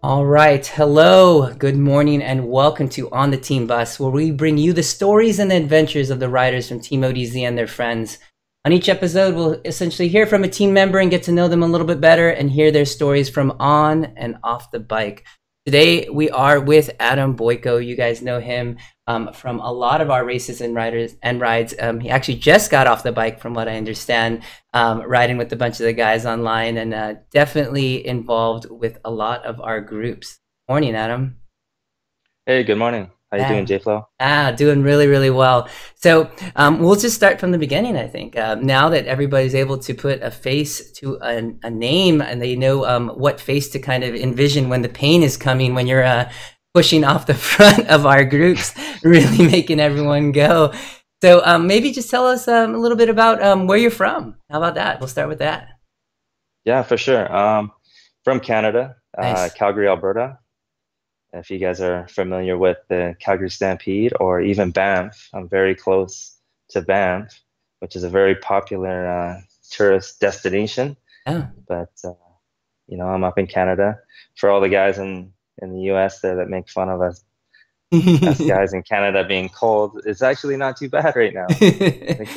All right. Hello, good morning, and welcome to On the Team Bus, where we bring you the stories and the adventures of the riders from Team ODZ and their friends. On each episode, we'll essentially hear from a team member and get to know them a little bit better and hear their stories from on and off the bike. Today, we are with Adam Boyko. You guys know him from a lot of our races and riders and rides. He actually just got off the bike, from what I understand, riding with a bunch of the guys online, and definitely involved with a lot of our groups. Morning, Adam. Hey, good morning. How you Yeah. doing, J-Flow? Doing really, really well. So we'll just start from the beginning, I think. Now that everybody's able to put a face to a name and they know what face to kind of envision when the pain is coming, when you're pushing off the front of our groups, really making everyone go. So maybe just tell us a little bit about where you're from. How about that? We'll start with that. Yeah, for sure. From Canada, Nice. Calgary, Alberta. If you guys are familiar with the Calgary Stampede or even Banff, I'm very close to Banff, which is a very popular tourist destination. Oh. But I'm up in Canada. For all the guys in the US there that make fun of us guys in Canada being cold, it's actually not too bad right now. I think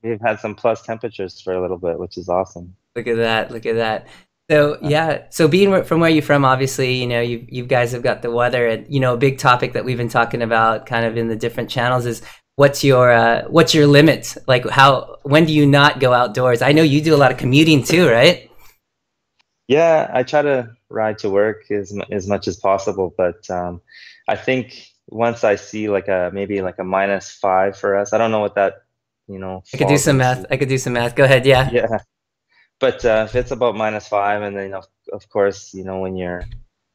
we've had some plus temperatures for a little bit, which is awesome. Look at that. Look at that. So yeah, so being from where you're from, obviously, you guys have got the weather, and a big topic that we've been talking about, kind of in the different channels, is what's your limit? Like, when do you not go outdoors? I know you do a lot of commuting too, right? Yeah, I try to ride to work as much as possible, but I think once I see like a maybe like a -5 for us, I don't know what that I could do falls some math. into. I could do some math. Go ahead. Yeah. Yeah, but if it's about -5, and then of course when you're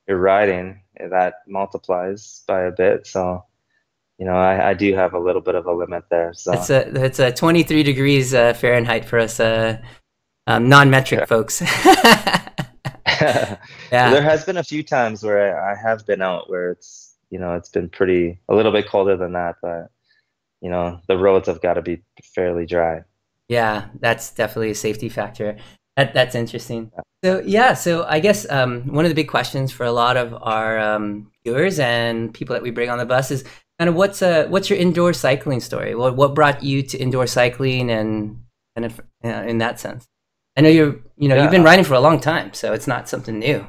riding, that multiplies by a bit. So I do have a little bit of a limit there. So That's a 23 degrees Fahrenheit for us non-metric yeah. folks. There Yeah. has been a few times where I have been out where it's been pretty a little bit colder than that, but the roads have got to be fairly dry. Yeah, that's definitely a safety factor. That's interesting. So yeah, so I guess one of the big questions for a lot of our viewers and people that we bring on the bus is kind of what's your indoor cycling story? What brought you to indoor cycling and kind of in that sense? I know you've been Yeah, riding for a long time, so it's not something new.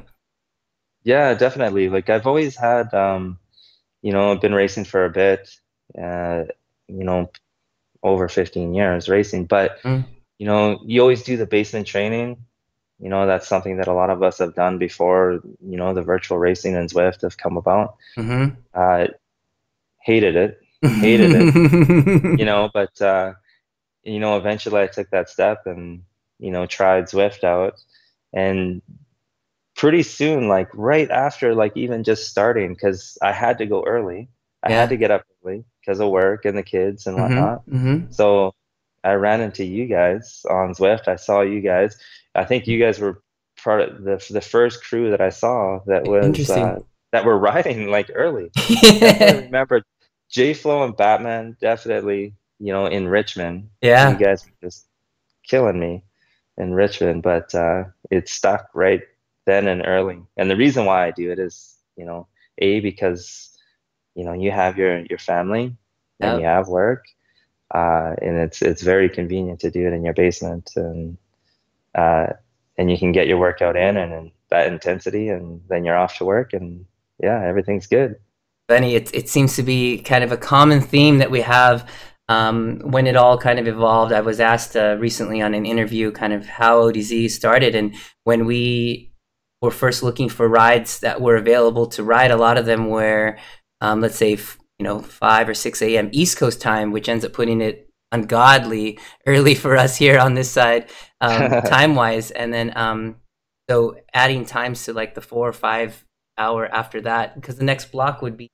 yeah, definitely. Like I've always had, I've been racing for a bit, uh, you know, over 15 years racing, but Mm-hmm. you always do the basement training. That's something that a lot of us have done before, the virtual racing and Zwift have come about. Uh, hated it, hated it, but eventually I took that step and, tried Zwift out. And pretty soon, like right after, like even just starting, because I had to go early. I had Yeah. to get up early because of work and the kids and Mm-hmm. whatnot. Mm-hmm. So I ran into you guys on Zwift. I saw you guys. I think you guys were part of the first crew that I saw Interesting. that were riding like early. Definitely remember J Flow and Batman. Definitely, in Richmond, you Yeah. guys were just killing me in Richmond, but it stuck right then and early. And the reason why I do it is, because you have your family and you Yep. have work, and it's very convenient to do it in your basement, uh, and you can get your workout in that intensity, and then you're off to work, and yeah, everything's good. Benny, it seems to be kind of a common theme that we have when it all kind of evolved. I was asked recently on an interview kind of how ODZ started, and when we were first looking for rides that were available to ride, a lot of them were, let's say, 5 or 6 a.m. East Coast time, which ends up putting it ungodly early for us here on this side, time wise, and then so adding times to like the 4 or 5 hour after that, because the next block would be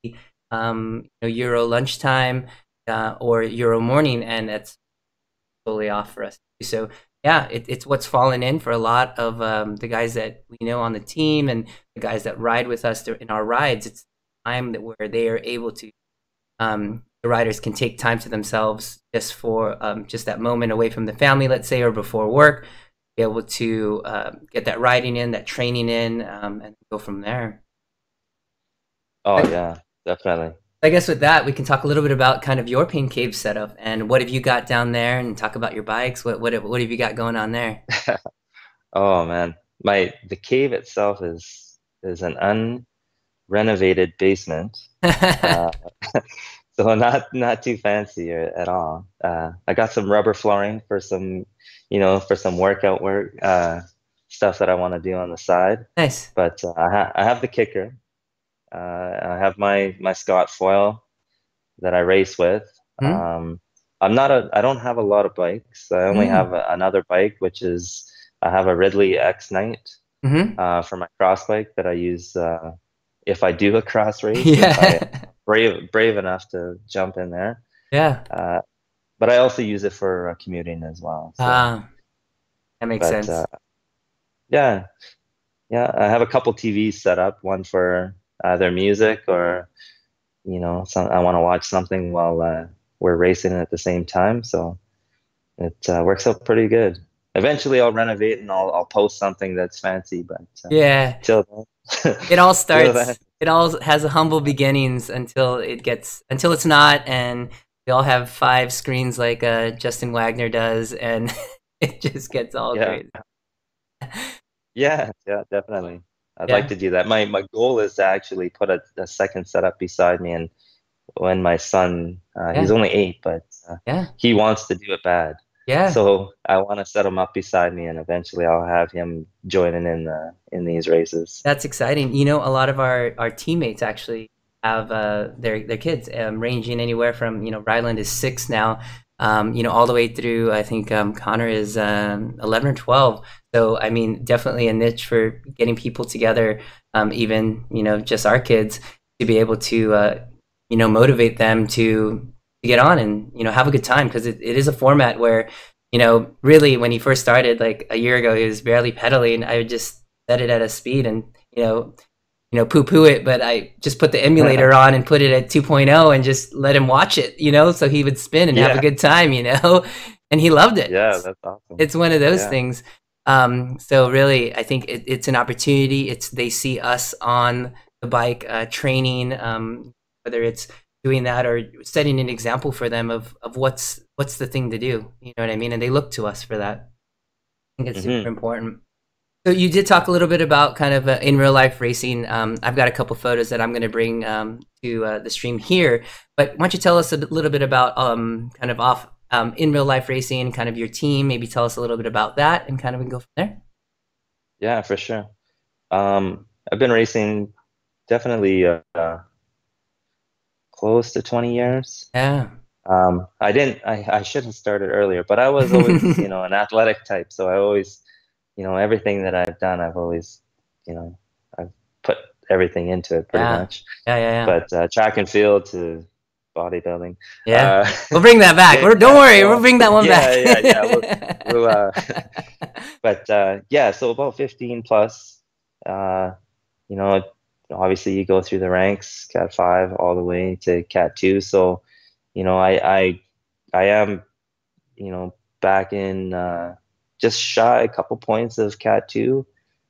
Euro lunchtime or Euro morning, and it's totally off for us. So yeah, it's what's fallen in for a lot of the guys that we know on the team and the guys that ride with us in our rides. It's time that where they are able to the riders can take time to themselves just for just that moment away from the family, let's say, or before work, be able to get that riding in, that training in, and go from there. Oh yeah, definitely. I guess with that, we can talk a little bit about kind of your pain cave setup and what have you got down there, and talk about your bikes. What have you got going on there? Oh man, the cave itself is an unrenovated basement. Uh, so not too fancy at all. I got some rubber flooring for some, for some workout work, stuff that I want to do on the side. Nice. But I have the kicker. I have my Scott foil that I race with. Hmm. I don't have a lot of bikes. I only Mm. have another bike, which is I have a Ridley X Knight Hmm. for my cross bike that I use if I do a cross race, if I Yeah. brave enough to jump in there. Yeah. Uh, but I also use it for commuting as well. So, Ah, that makes but sense. yeah, yeah, I have a couple TVs set up, one for either music or some I want to watch something while we're racing at the same time. So it works out pretty good. Eventually, I'll renovate and I'll post something that's fancy, but Yeah. till then, It all till then, starts, it all has a humble beginnings until it's not, and we all have five screens like Justin Wagner does, and it just gets all yeah, crazy. yeah, yeah, definitely. I'd like Yeah. to do that. My goal is to actually put a second setup beside me, and when my son, he's Yeah. only 8, but Yeah. he wants to do it bad. Yeah. So I want to set him up beside me, and eventually I'll have him joining in these races. That's exciting. You know, a lot of our teammates actually have their kids, ranging anywhere from, Ryland is 6 now, all the way through. I think Connor is 11 or 12. So I mean, definitely a niche for getting people together. Even just our kids to be able to motivate them to get on and have a good time, because it is a format where really when he first started like a year ago, he was barely pedaling. I would just set it at a speed and poo poo it, but I just put the emulator on and put it at 2.0 and just let him watch it, so he would spin and have a Yeah, good time, and he loved it. yeah, that's awesome. It's one of those Yeah. things. So really, I think it's an opportunity. They see us on the bike training, whether it's doing that or setting an example for them of what's the thing to do. You know what I mean? And they look to us for that. I think it's super Hmm. important. So you did talk a little bit about kind of in real life racing. I've got a couple photos that I'm going to bring to the stream here. But why don't you tell us a little bit about kind of off in real life racing, kind of your team? Maybe tell us a little bit about that, and kind of we can go from there. Yeah, for sure. I've been racing definitely close to 20 years. Yeah. I should have started earlier, but I was always, an athletic type. So I always, everything that I've done, you know, I've put everything into it pretty Yeah. much. Yeah. Yeah. Yeah. But track and field to bodybuilding, Yeah. uh, We'll bring that back. Don't yeah, worry. We'll so bring that one back. yeah. We'll but yeah, so about 15 plus, uh, you know, obviously you go through the ranks, Cat 5 all the way to Cat 2. So, I am, back in just shy a couple points of Cat 2.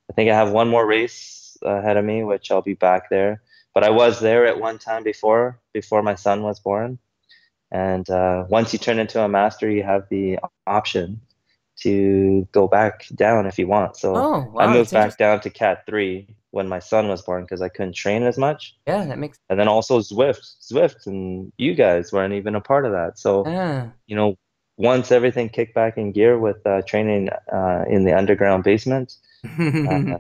I think I have one more race ahead of me, which I'll be back there. But I was there at one time before my son was born. And once you turn into a master, you have the option to go back down if you want. So Oh, I wow. moved That's back interesting. down to Cat 3 when my son was born because I couldn't train as much. Yeah, that makes And then also Zwift, and you guys weren't even a part of that. So, sense. you know, once everything kicked back in gear with training in the underground basement, uh, Yeah.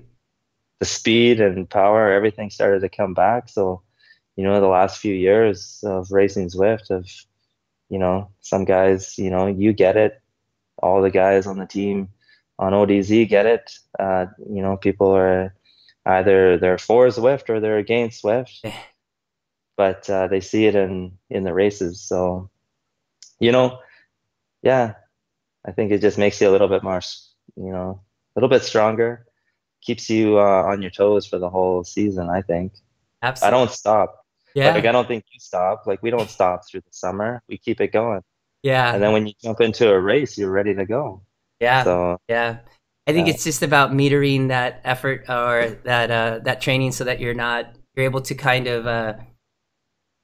the speed and power, everything started to come back. So, the last few years of racing Zwift have, some guys, you get it. All the guys on the team on ODZ get it. People are either they're for Zwift or they're against Zwift, but they see it in the races. So, you know, yeah, I think it just makes you a little bit more, a little bit stronger, keeps you on your toes for the whole season, I think. I Absolutely. don't stop. Like, Yeah. I don't think you stop. Like, we don't stop through the summer. We keep it going. And Yeah. then when you jump into a race, you're ready to go. Yeah. So, Yeah. I think yeah. it's just about metering that effort or that training so that you're not you're able to kind of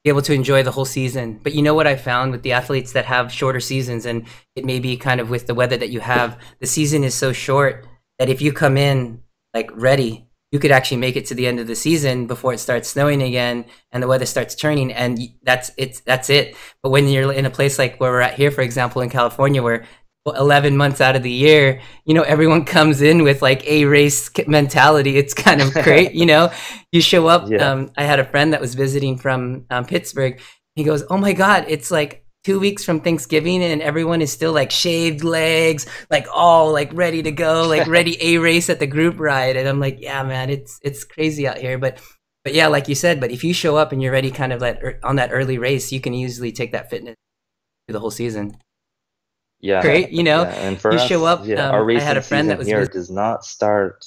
be able to enjoy the whole season. But you know what I found with the athletes that have shorter seasons, and it may be kind of with the weather that you have, the season is so short that if you come in like ready, you could actually make it to the end of the season before it starts snowing again and the weather starts turning, and that's it. But when you're in a place like where we're at here, for example, in California, where 11 months out of the year, you know, everyone comes in with like a race mentality. It's kind of great. You know, you show up. Yeah. I had a friend that was visiting from Pittsburgh. He goes, oh my God, it's like 2 weeks from Thanksgiving and everyone is still like shaved legs, like all like ready to go, like ready a race at the group ride. And I'm like, yeah, man, it's crazy out here. But yeah, like you said, but if you show up and you're ready kind of like on that early race, you can easily take that fitness through the whole season. Yeah. Great, you know, Yeah. And for you show us, up. yeah, our I had a racing friend that season was here does not start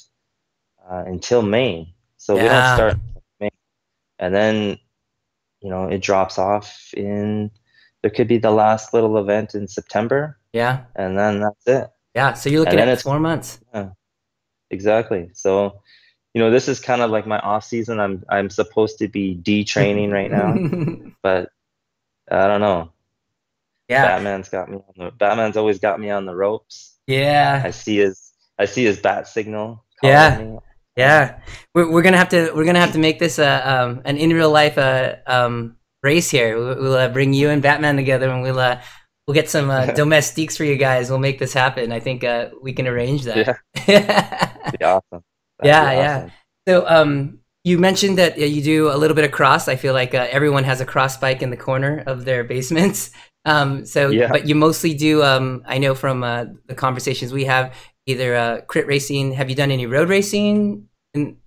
until May. So we don't yeah, start until May. And then, you know, it drops off in, there could be the last little event in September, yeah, and then that's it. yeah. So you're And looking then at it's, 4 months. yeah, exactly. So, you know, this is kind of like my off season. I'm supposed to be detraining right now, but I don't know. Yeah, Batman's always got me on the ropes. I yeah, see his I see his bat signal calling yeah, me. yeah. We're gonna have to make this an in real life race here. We'll bring you and Batman together, and we'll get some domestiques for you guys. We'll make this happen. I think we can arrange that. Yeah, be awesome. That'd be Yeah, yeah. awesome. So, you mentioned that you do a little bit of cross. I feel like everyone has a cross bike in the corner of their basements. Yeah. But you mostly do. I know from the conversations we have, either crit racing. Have you done any road racing? And,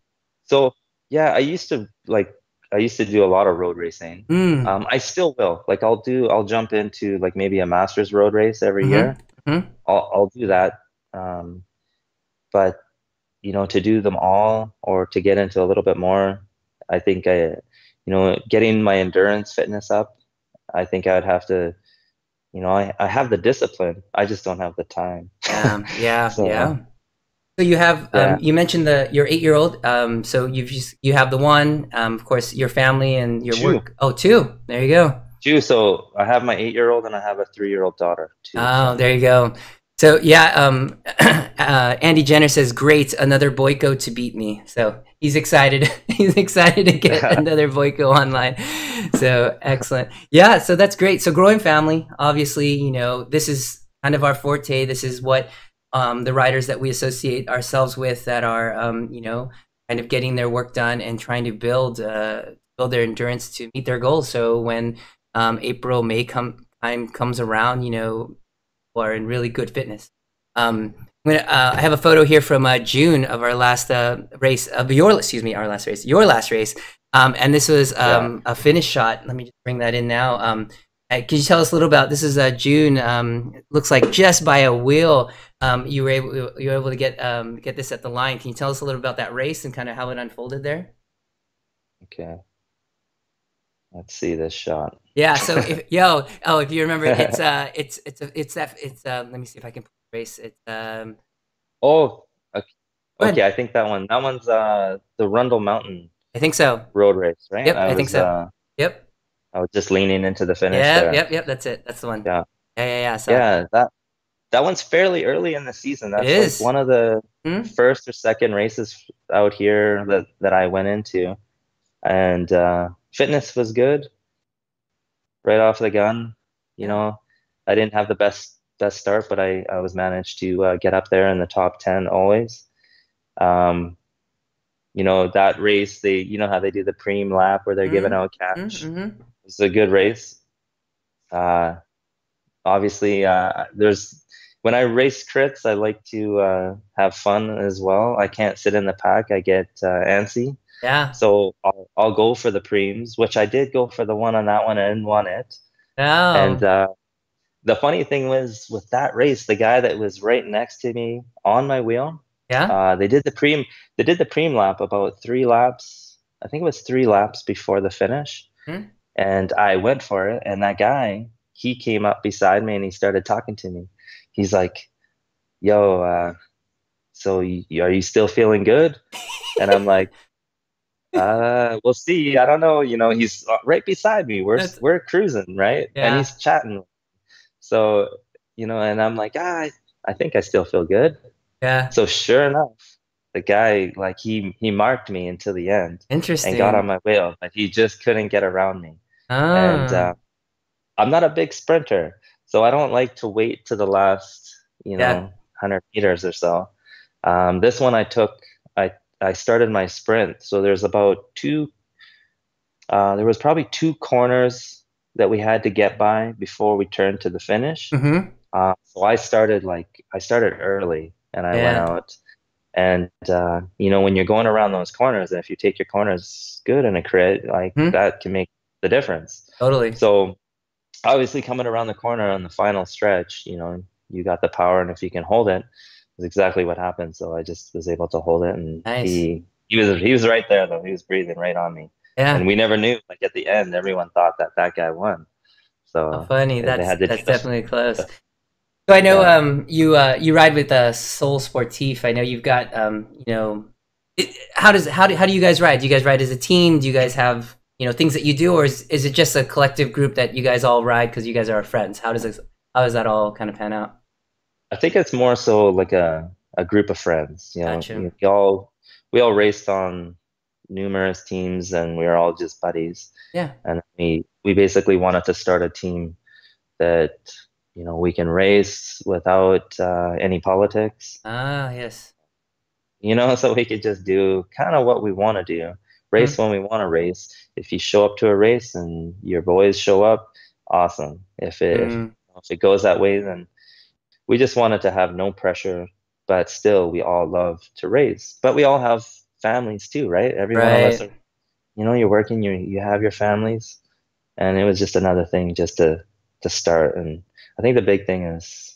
So yeah, I used to do a lot of road racing. mm, I still will. Like I'll jump into like maybe a Masters road race every mm-hmm, year. mm-hmm. I'll do that. But you know, to do them all or to get into a little bit more, I think you know, getting my endurance fitness up, I think I'd have to, you know, I have the discipline. I just don't have the time. Yeah, So yeah. So you have yeah, you mentioned the your 8-year old. So you have the one. Of course, your family and your two, work. Oh, two. There you go. two. So I have my 8-year-old and I have a 3-year-old daughter too. Oh, So there you go. So yeah, Andy Jenner says, "Great, another Boyko to beat me." So he's excited. He's excited to get another Boyko online. So excellent. Yeah, so that's great. So growing family, obviously, you know, this is kind of our forte. This is what the riders that we associate ourselves with that are, you know, kind of getting their work done and trying to build their endurance to meet their goals. So when April, May time comes around, you know, are in really good fitness. I have a photo here from June of our last race of our last race, your last race, and this was yeah. a finish shot. Let me just bring that in now. Can you tell us a little about this? Is June? It looks like just by a wheel, you were able to get this at the line. Can you tell us a little about that race and kind of how it unfolded there? Okay. Let's see this shot. Yeah. So if if you remember, let me see if I can put the race. It's Oh, okay. go Okay, ahead. I think that one. That one's the Rundle Mountain I think so. road race, right? Yep, I think so. Yep. I was just leaning into the finish Yep, there. yep, yep. That's it. That's the one. Yeah. Yeah. So Yeah, that one's fairly early in the season. it That's like is. one of the Hmm? first or second races out here that I went into. And fitness was good right off the gun. You Yeah. know, I didn't have the best start, but I was managed to get up there in the top 10 always. Um, you know, that race, you know how they do the preem lap where they're giving Hmm. out Hmm. cash. Hmm. It's a good race. Uh, Obviously, when I race crits, I like to have fun as well. I can't sit in the pack. I get antsy. Yeah. So I'll go for the preems, which I did go for the one on that one and won it. And Oh. the funny thing was with that race, the guy that was right next to me on my wheel, Yeah. they did the preem lap about 3 laps. I think it was 3 laps before the finish. Hmm? And I went for it, and that guy, he came up beside me and he started talking to me. He's like, "Yo, so are you still feeling good?" And I'm like, We'll see. I don't know. You know, he's right beside me. That's We're cruising, right? And yeah, he's chatting. So, you know, and I'm like, I think I still feel good. yeah. So sure enough, the guy like he marked me until the end and got on Interesting. my wheel, but he just couldn't get around me. And Ah, I'm not a big sprinter, so I don't like to wait to the last, yeah. 100 meters or so. This one I started my sprint, so there was probably two corners that we had to get by before we turned to the finish. Mm-hmm. So I started early and I went Yeah. out and when you're going around those corners, and if you take your corners good in a crit, like Hmm. that can make the difference. Totally. So obviously coming around the corner on the final stretch, you got the power, and if you can hold it, is exactly what happened. So I just was able to hold it, and Nice. he was right there though. He was breathing right on me, and Yeah. we never knew. Like at the end, everyone thought that guy won. How So funny. they had to do That's it. definitely close. So I know Yeah. you ride with Soul Sportif. I know you've got how do you guys ride? Do you guys ride as a team? Do you guys have things that you do, or is it just a collective group that you guys all ride because you guys are friends? How does that all kind of pan out? I think it's more so like a group of friends. Gotcha. We all raced on numerous teams, and we were all just buddies. Yeah. And we basically wanted to start a team that we can race without any politics. Ah, yes. So we could just do kind of what we want to do, race Mhm. when we want to race. If you show up to a race and your boys show up, awesome. Mm, If it goes that way, then we just wanted to have no pressure, but still we all love to race. But we all have families too, right? Every one of us right. are, you're working, you have your families, and it was just another thing just to start. And I think the big thing is,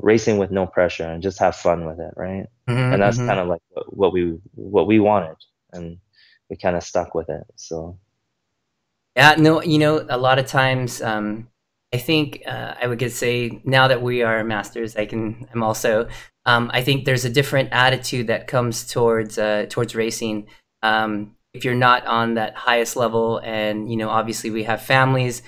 racing with no pressure and just have fun with it, right? And Hmm. that's Hmm. kind of like what we wanted, and we kind of stuck with it. So Yeah, no, a lot of times, I think I would just say now that we are masters, I'm also, I think there's a different attitude that comes towards racing. If you're not on that highest level, and obviously we have families,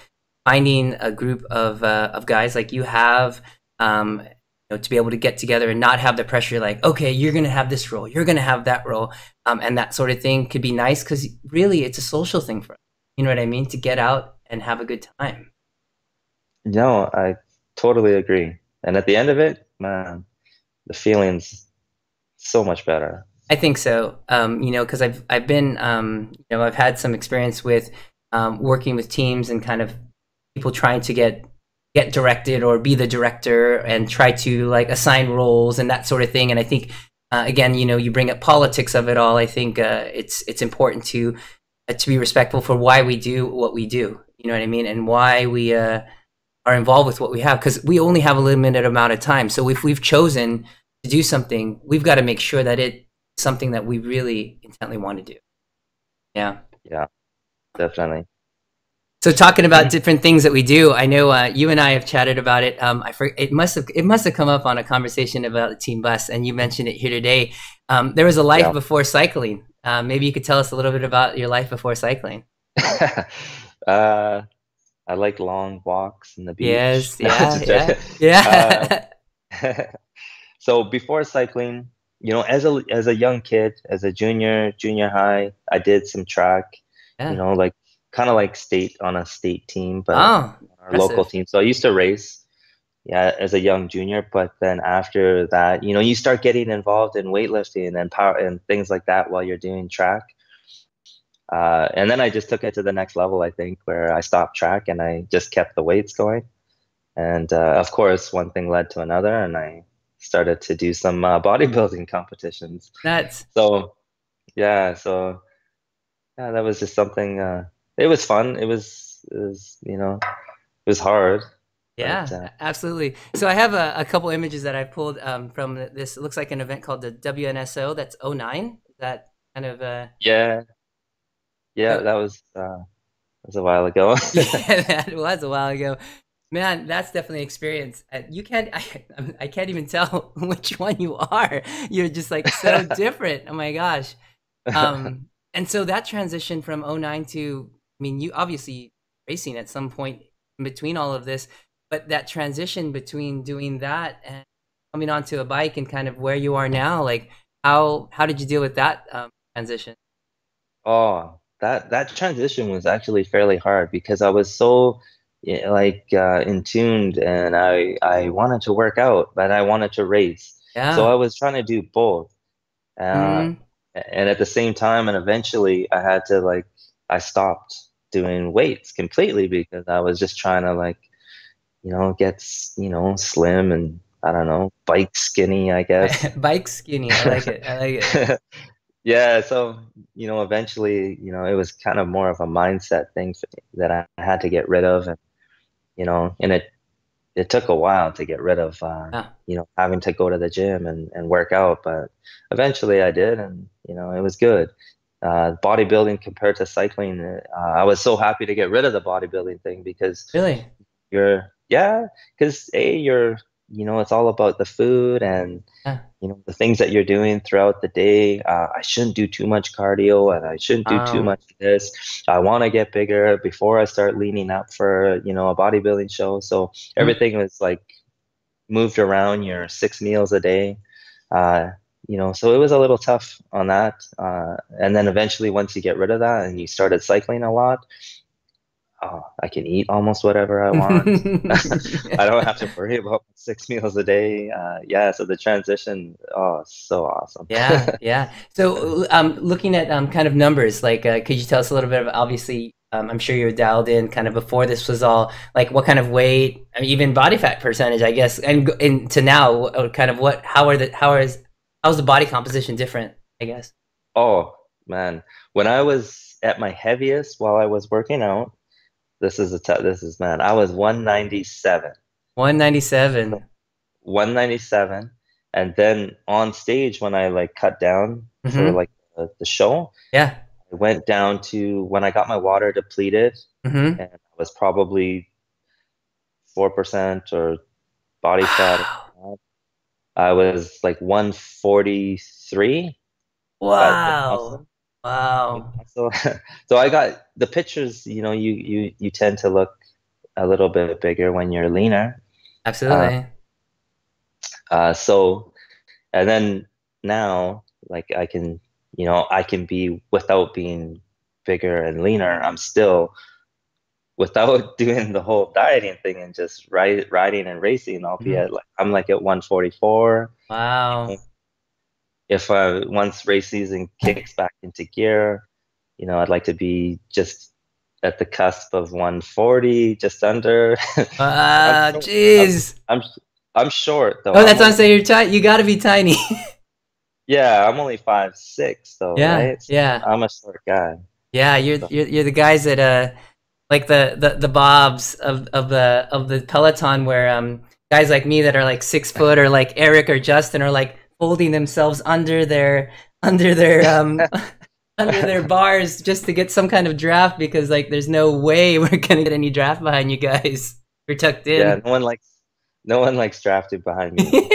finding a group of guys like you have, to be able to get together and not have the pressure, like, okay, you're gonna have this role, you're gonna have that role, and that sort of thing could be nice because really it's a social thing for us. You know what I mean? To get out and have a good time. no, I totally agree. And at the end of it, man, the feeling's so much better. I think so. Because I've been, I've had some experience with working with teams and kind of people trying to get directed or be the director and try to like assign roles and that sort of thing. And I think again, you bring up politics of it all. I think it's important to be respectful for why we do what we do. You know what I mean? And why we are involved with what we have, because we only have a limited amount of time. So if we've chosen to do something, we've got to make sure that it's something that we really intently want to do. Yeah. Yeah, definitely. So talking about different things that we do, I know you and I have chatted about it. It must have come up on a conversation about the team bus, and you mentioned it here today. There was a life Yeah. before cycling. Maybe you could tell us a little bit about your life before cycling. uh, I like long walks in the beach. Yes. No, Yeah. just Yeah. joking. Uh, Yeah. so before cycling, as a young kid, as a junior high, I did some track, Yeah. like kind of like state on a state team, but Oh, our local impressive. team. So I used to race, yeah, as a young junior, but then after that, you start getting involved in weightlifting and power and things like that while you're doing track. And then I just took it to the next level, I think, where I stopped track and I just kept the weights going. And of course, one thing led to another, and I started to do some bodybuilding competitions. That's So yeah, so yeah, that was just something. It was fun. It was hard, but Yeah, absolutely. So I have a couple images that I pulled from this. It looks like an event called the WNSO. That's '09. Is that kind of yeah, yeah, uh, that was a while ago. yeah, that was a while ago. Man, that's definitely an experience. You can't, I can't even tell which one you are. You're just like so different. Oh my gosh. And so that transition from '09 to, I mean, you obviously racing at some point in between all of this, but that transition between doing that and coming onto a bike and kind of where you are now, like how did you deal with that transition? Oh, that transition was actually fairly hard because I was so in tuned, and I wanted to work out, but I wanted to race. So I Yeah. was trying to do both. Uh, Mm-hmm. and at the same time, and eventually I had to I stopped doing weights completely because I was just trying to get slim and I don't know, bike skinny, I guess. Bike skinny. I like it. I like it. Yeah, so eventually, it was kind of more of a mindset thing that I had to get rid of, and and it took a while to get rid of Yeah. having to go to the gym and work out, but eventually I did, and it was good. Bodybuilding compared to cycling, I was so happy to get rid of the bodybuilding thing because Really? yeah, because you're it's all about the food and Yeah. the things that you're doing throughout the day. I shouldn't do too much cardio and I shouldn't do too Um, much of this. I want to get bigger before I start leaning up for, a bodybuilding show. So mm, everything was like moved around your 6 meals a day. Uh, so it was a little tough on that. And then eventually, once you get rid of that and you started cycling a lot, I can eat almost whatever I want. I don't have to worry about 6 meals a day. Yeah, so the transition, oh, so awesome. yeah, yeah. So, looking at kind of numbers, like, could you tell us a little bit of, obviously, I'm sure you were dialed in kind of before this was all, like, what kind of weight, I mean, even body fat percentage, I guess, and to now, kind of how's the body composition different, I guess? Oh, man. When I was at my heaviest while I was working out, man, I was 197. 197. 197. And then on stage, when I cut down for Mm-hmm. the show, Yeah. I went down to when I got my water depleted, Mm-hmm. and I was probably 4% or body fat. Wow. I was like 143, but with Wow. muscle. With Wow. muscle. So I got the pictures, you tend to look a little bit bigger when you're leaner. Uh, Absolutely. so and then now, I can be without being bigger and leaner. I'm still without doing the whole dieting thing and just riding and racing. I'll be Mhm. I'm like at 144. Wow. If once race season kicks back into gear, I'd like to be just at the cusp of 140, just under. I'm short. I'm, Jeez. I'm I'm short though. Oh, I'm that's what I'm only saying. You're tiny. You got to be tiny. Yeah, I'm only 5'6" though, Yeah, right? So yeah, I'm a short guy. yeah. You're So you're you're the guys that like the bobs of the peloton where guys like me that are like 6 foot or like Eric or Justin are like folding themselves under their under their bars just to get some kind of draft because like there's no way we're gonna get any draft behind you guys. You're tucked yeah, in. no one likes drafted behind me.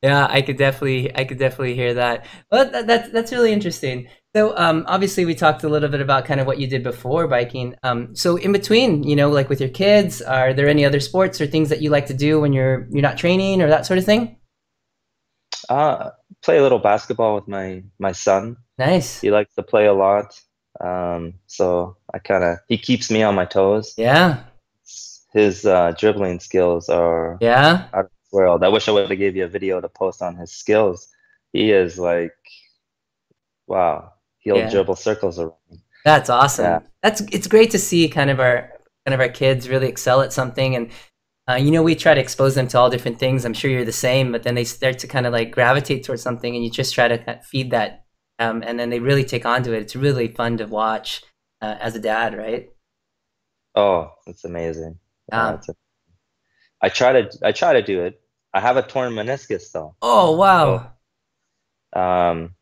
Yeah, I could definitely hear that. Well, that's really interesting. So, obviously, we talked a little bit about kind of what you did before biking. So in between, like with your kids, are there any other sports or things that you like to do when you're not training or that sort of thing? Uh, Play a little basketball with my son. Nice. He likes to play a lot. So he keeps me on my toes. Yeah. His dribbling skills are Yeah. out of this world. I wish I would have gave you a video to post on his skills. He is like, wow, he'll Yeah. dribble circles around me. That's Yeah. awesome. It's great to see kind of our kids really excel at something and we try to expose them to all different things. I'm sure you're the same, but then they start to kind of like gravitate towards something, and you just try to kind of feed that, and then they really take onto it. It's really fun to watch as a dad, right? Oh, it's amazing. Yeah, Um, I try to do it. I have a torn meniscus though. oh So, wow, um,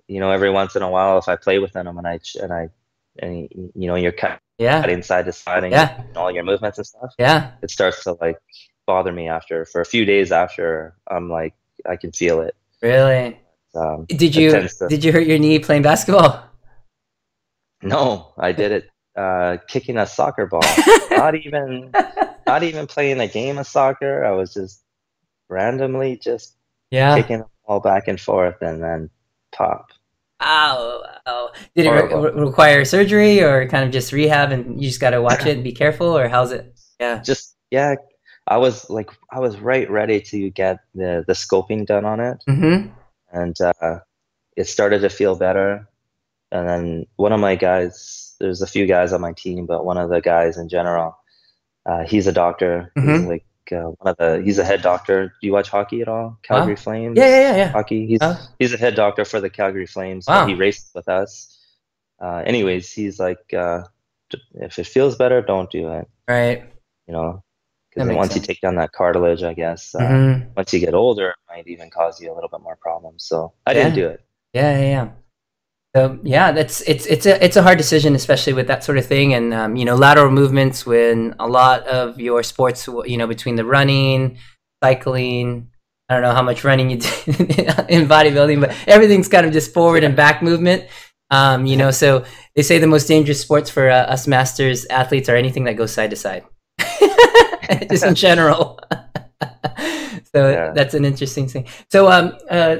every once in a while, if I play with them and you're yeah, cutting side to side and yeah, all your movements and stuff, yeah. it starts to bother me for a few days after. I'm like, I can feel it. Really? it tends to. did you hurt your knee playing basketball? No, I did it kicking a soccer ball. Not even playing a game of soccer. I was just randomly just Yeah. kicking the ball back and forth, and then pop. Ow, ow. Did it Horrible. require surgery or kind of just rehab and you just got to watch it and be careful or how's it? Yeah. Just yeah, I was right ready to get the scoping done on it, Mm-hmm. and it started to feel better. And then one of my guys, there's a few guys on my team, but one of the guys in general, he's a doctor. He's Mm-hmm. like he's a head doctor. Do you watch hockey at all? Calgary Wow. Yeah, Flames yeah. hockey. Oh, He's a head doctor for the Calgary Flames, but he wow. races with us. Anyways, he's like, if it feels better, don't do it. Right. You know, That because then makes once you sense. take down that cartilage, I guess Mm-hmm. once you get older, it might even cause you a little bit more problems. So I didn't Yeah. do it. Yeah. So yeah, that's it's a hard decision, especially with that sort of thing, and lateral movements when a lot of your sports, between the running, cycling. I don't know how much running you did in bodybuilding, but everything's kind of just forward Yeah. and back movement. So they say the most dangerous sports for us masters athletes are anything that goes side to side, just in general. So Yeah. that's an interesting thing. So,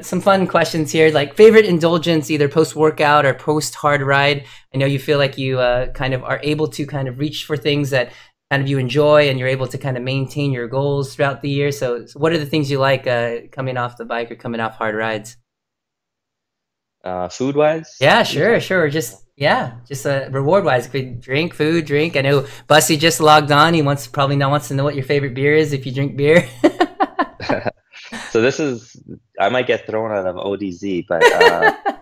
some fun questions here, like favorite indulgence, either post workout or post hard ride. I know you feel like you kind of are able to kind of reach for things that kind of you enjoy, and you're able to kind of maintain your goals throughout the year. So what are the things you like coming off the bike or coming off hard rides? Food wise, Yeah, you sure, talk. sure. Just reward wise, could drink, food, drink. I know Bussy just logged on. He probably now wants to know what your favorite beer is if you drink beer. So I might get thrown out of ODZ, but I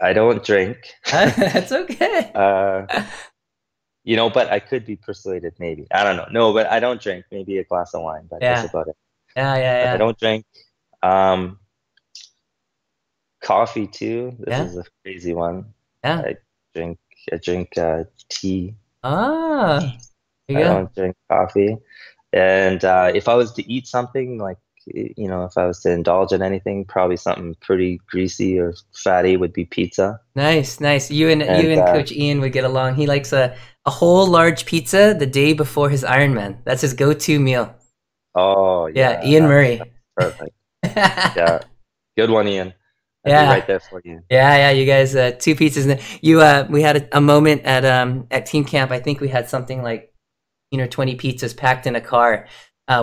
I don't drink. That's okay. uh, but I could be persuaded maybe. I don't know. No, but I don't drink. Maybe a glass of wine, but that's Yeah, about it. But I yeah. don't drink. Um, Coffee too. This Yeah, is a crazy one. yeah. I drink I drink tea. Ah, there I you go. don't drink coffee. And if I was to eat something like, if I was to indulge in anything, probably something pretty greasy or fatty would be pizza. Nice, nice. You And and Coach Ian would get along. He likes a whole large pizza the day before his Ironman. That's his go-to meal. oh Yeah, yeah, Ian that's Murray. perfect. Yeah, Yeah, good one, Ian. I'd be right yeah, there for you. yeah. You guys, two pizzas. We had a moment at team camp. I think we had something like 20 pizzas packed in a car,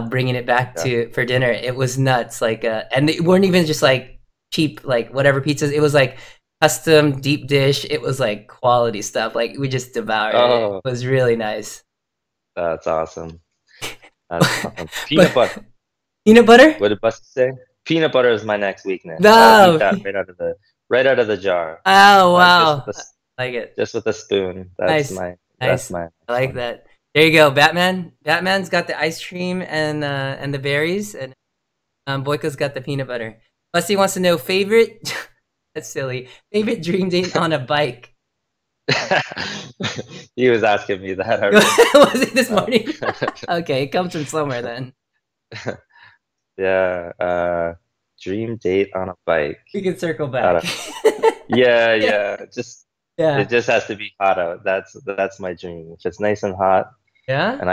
bringing it back Yeah. for dinner. It was nuts. Like, and they weren't even just like cheap, like whatever pizzas. It was like custom deep dish. It was like quality stuff. Like we just devoured it. It Oh, was really nice. that's awesome. That's awesome. Peanut But butter. peanut butter? What did Buster say? Peanut butter is my next weakness. I'll eat No. that right out of the jar. Oh Like just wow. with a I like it. just with a spoon. Nice. That's Nice. my I next like one. that. There you go. Batman's got the ice cream and the berries, and Boyko's got the peanut butter. Bussy wants to know favorite. That's silly. Favorite dream date on a bike. He was asking me that already. Was it this Uh, morning? Okay, it comes from somewhere then. yeah, dream date on a bike. We can circle I back. don't know. Yeah, Yeah. yeah. It Yeah. just has to be hot out. That's my dream. If it's nice and hot, Yeah. and if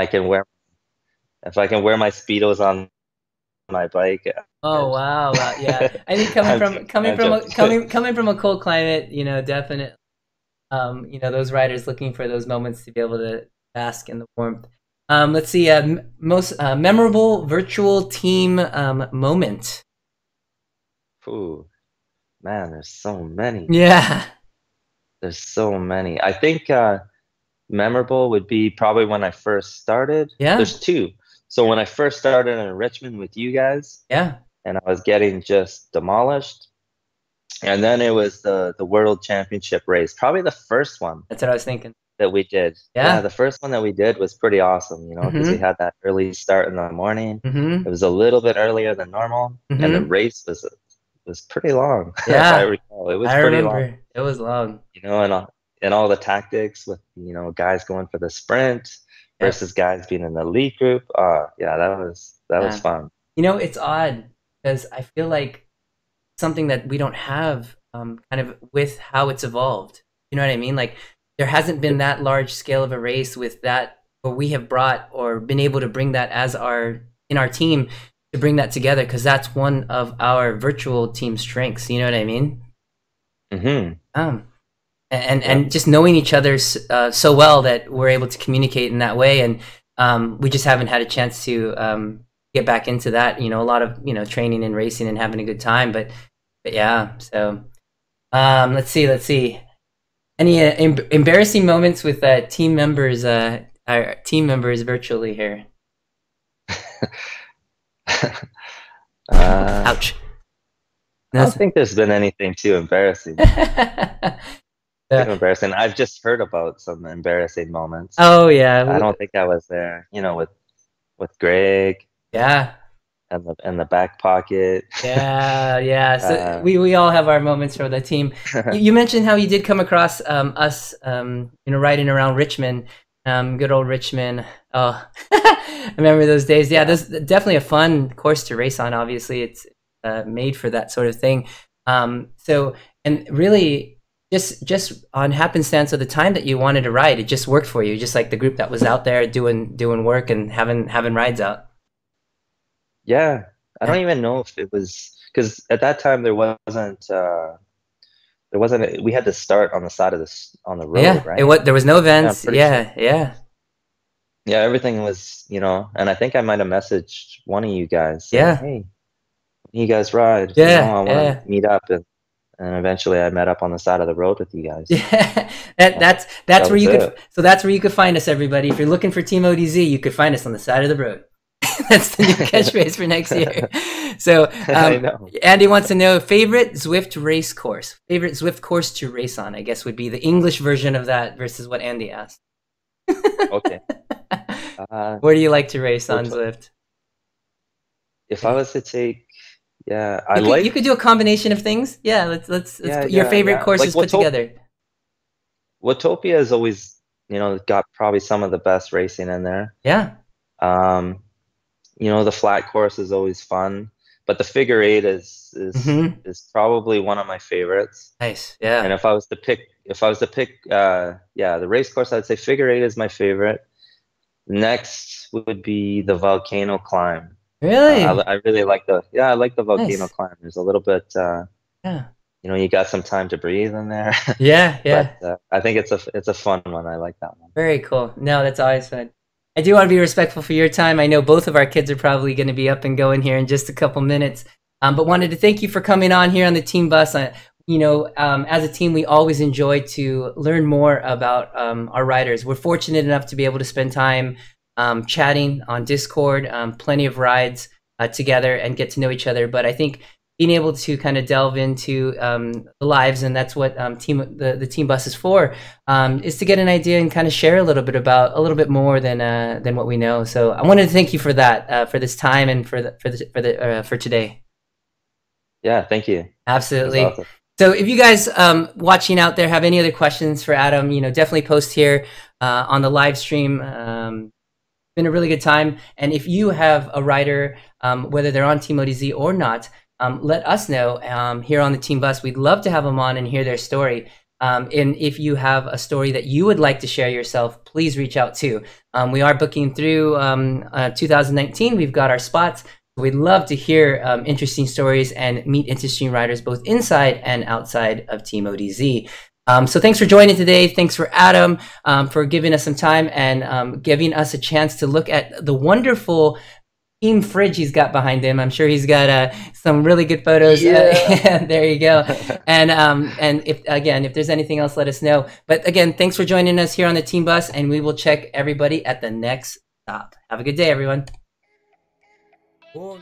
I can wear my speedos on my bike, Oh wow. Wow. Yeah. I think I'm jumping. coming from a cold climate, definitely. Those riders looking for those moments to be able to bask in the warmth. Let's see. Most memorable virtual team moment. Ooh, man, there's so many. Yeah. There's so many. I think memorable would be probably when I first started. Yeah. There's two. So when I first started in Richmond with you guys, Yeah. and I was getting just demolished, and then it was the World Championship race, probably the first one That's what I was thinking. that we did. Yeah, Yeah. the first one that we did was pretty awesome, because we Mm-hmm. had that early start in the morning. It Mm-hmm. was a little bit earlier than normal, and the Mm-hmm. race was pretty long, if I Yeah. recall. It was I pretty long, remember. It was long. and all the tactics with guys going for the sprint Yep. versus guys being in the lead group. Yeah, that was Yeah. fun. It's odd because I feel like something that we don't have kind of with how it's evolved. You know what I mean? Like there hasn't been that large scale of a race with that, or we have brought or been able to bring that as in our team to bring that together, because that's one of our virtual team strengths. You know what I mean? And just knowing each other so well that we're able to communicate in that way, and we just haven't had a chance to get back into that. You know, a lot of training and racing and having a good time, but yeah. So let's see. Any embarrassing moments with team members? Our team members virtually here. Ouch. I don't think there's been anything too embarrassing. Too embarrassing. I've just heard about some embarrassing moments. Oh yeah. I don't think I was there. You know, with Greg. Yeah. And the back pocket. Yeah. So we all have our moments for the team. You mentioned how you did come across us, riding around Richmond. Good old Richmond. Oh, I remember those days. Yeah, this is definitely a fun course to race on. Obviously, it's made for that sort of thing. So, and really, just on happenstance of the time that you wanted to ride, it just worked for you. Just like the group that was out there doing work and having rides out. Yeah, I don't even know if it was, because at that time there wasn't. We had to start on the side of on the road, right? There was no events. Yeah. Everything was, and I think I might have messaged one of you guys. Saying, hey, you guys ride? I want to meet up, and eventually I met up on the side of the road with you guys. Yeah, that's where you could. So that's where you could find us, everybody. If you're looking for Team ODZ, you could find us on the side of the road. That's the new catchphrase for next year. So Andy wants to know favorite Zwift race course. Favorite Zwift course to race on, I guess, would be the English version of that versus what Andy asked. Okay. Where do you like to race on Zwift? If I was to take, you could do a combination of things. Yeah, let's your favorite courses put together. Watopia has always, got probably some of the best racing in there. Yeah. The flat course is always fun, but the figure eight is probably one of my favorites. Nice. Yeah. And if I was to pick, the race course, I'd say figure eight is my favorite. Next would be the volcano climb. Really? I really like the volcano climb. There's a little bit, you got some time to breathe in there. Yeah. But, I think it's a fun one. I like that one. Very cool. No, that's always fun. I do want to be respectful for your time. I know both of our kids are probably going to be up and going here in just a couple minutes, but wanted to thank you for coming on here on the team bus. As a team, we always enjoy to learn more about our riders. We're fortunate enough to be able to spend time chatting on Discord, plenty of rides together, and get to know each other. But I think being able to kind of delve into the lives, and that's what the team bus is for, is to get an idea and kind of share a little bit more than what we know. So I wanted to thank you for that, for this time, and for today. Yeah, thank you. Absolutely. Awesome. So if you guys watching out there have any other questions for Adam, definitely post here on the live stream. Been a really good time, and if you have a rider, whether they're on Team ODZ or not, let us know here on the team bus. We'd love to have them on and hear their story. And if you have a story that you would like to share yourself, please reach out too. We are booking through 2019. We've got our spots. We'd love to hear interesting stories and meet interesting riders both inside and outside of Team ODZ. So thanks for joining today. Thanks for Adam for giving us some time and giving us a chance to look at the wonderful team fridge he's got behind him. I'm sure he's got some really good photos. Yeah. There you go. And if there's anything else, let us know. But again, thanks for joining us here on the team bus, and we will check everybody at the next stop. Have a good day, everyone. Cool.